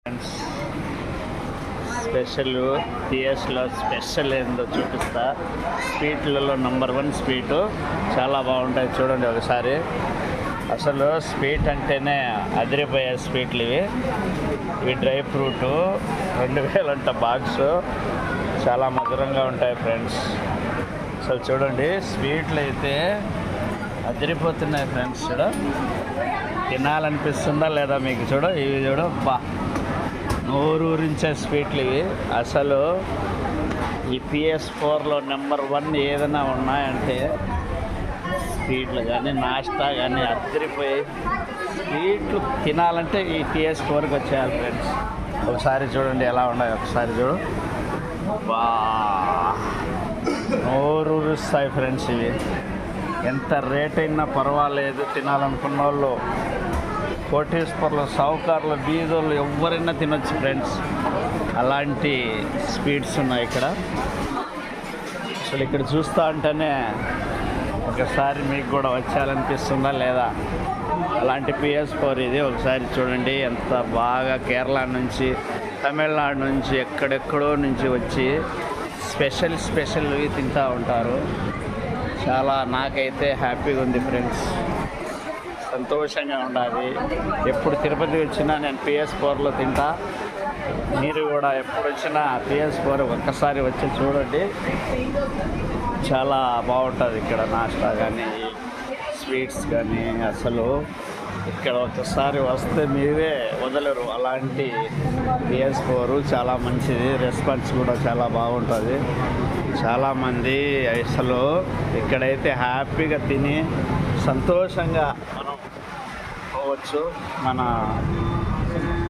Friends, special టీఎస్లో special ఏందో చూపిస్తా. స్వీట్లలో number 1 sweet చాలా బాగుంటాయి. చూడండి ఒకసారి. అసలు స్వీట్ అంటేనే అదిరిపోయే స్వీట్లు ఇవి డ్రై ఫ్రూటు 2000 అంట బాక్సు. చాలా మధురంగా ఉంటాయి ఫ్రెండ్స్. అసలు చూడండి, స్వీట్లు అయితే అదిరిపోతున్నాయి ఫ్రెండ్స్. తినాలనిపిస్తుందా లేదా మీకు? ఇవి బా నోరూరించే స్వీట్లు ఇవి. అసలు ఈ PS4లో నెంబర్ 1 ఏదైనా ఉన్నాయంటే స్వీట్లు కానీ నాస్టా కానీ అదిరిపోయి స్వీట్లు తినాలంటే ఈ PS4కి వచ్చేయాలి ఫ్రెండ్స్. ఒకసారి చూడండి ఎలా ఉన్నాయి. ఒకసారి చూడు, బా నోరూరుస్తాయి ఫ్రెండ్స్. ఇవి ఎంత రేట్ అయినా పర్వాలేదు, తినాలనుకున్న వాళ్ళు, కోటీశ్వర్లు, సావుకారులు, బీదోళ్ళు ఎవరైనా తినొచ్చు ఫ్రెండ్స్. అలాంటి స్వీట్స్ ఉన్నాయి ఇక్కడ. అసలు ఇక్కడ చూస్తూ ఉంటేనే ఒకసారి మీకు కూడా వచ్చేయాలనిపిస్తుందా లేదా? అలాంటి PS4 ఇది. ఒకసారి చూడండి ఎంత బాగా కేరళ నుంచి, తమిళనాడు నుంచి, ఎక్కడెక్కడో నుంచి వచ్చి స్పెషల్వి తింటూ ఉంటారు. చాలా నాకైతే హ్యాపీగా ఉంది ఫ్రెండ్స్, సంతోషంగా ఉండాలి. ఎప్పుడు తిరుపతి వచ్చినా నేను PS4లో తింటా. మీరు కూడా ఎప్పుడు వచ్చినా PS4 ఒక్కసారి వచ్చి చూడండి. చాలా బాగుంటుంది ఇక్కడ నాస్టా కానీ స్వీట్స్ కానీ. అసలు ఇక్కడ ఒకసారి వస్తే మీరే వదలరు. అలాంటి PS4 చాలా మంచిది. రెస్పాన్స్ కూడా చాలా బాగుంటుంది. చాలామంది అసలు ఇక్కడైతే హ్యాపీగా తిని సంతోషంగా మనం పోవచ్చు. మన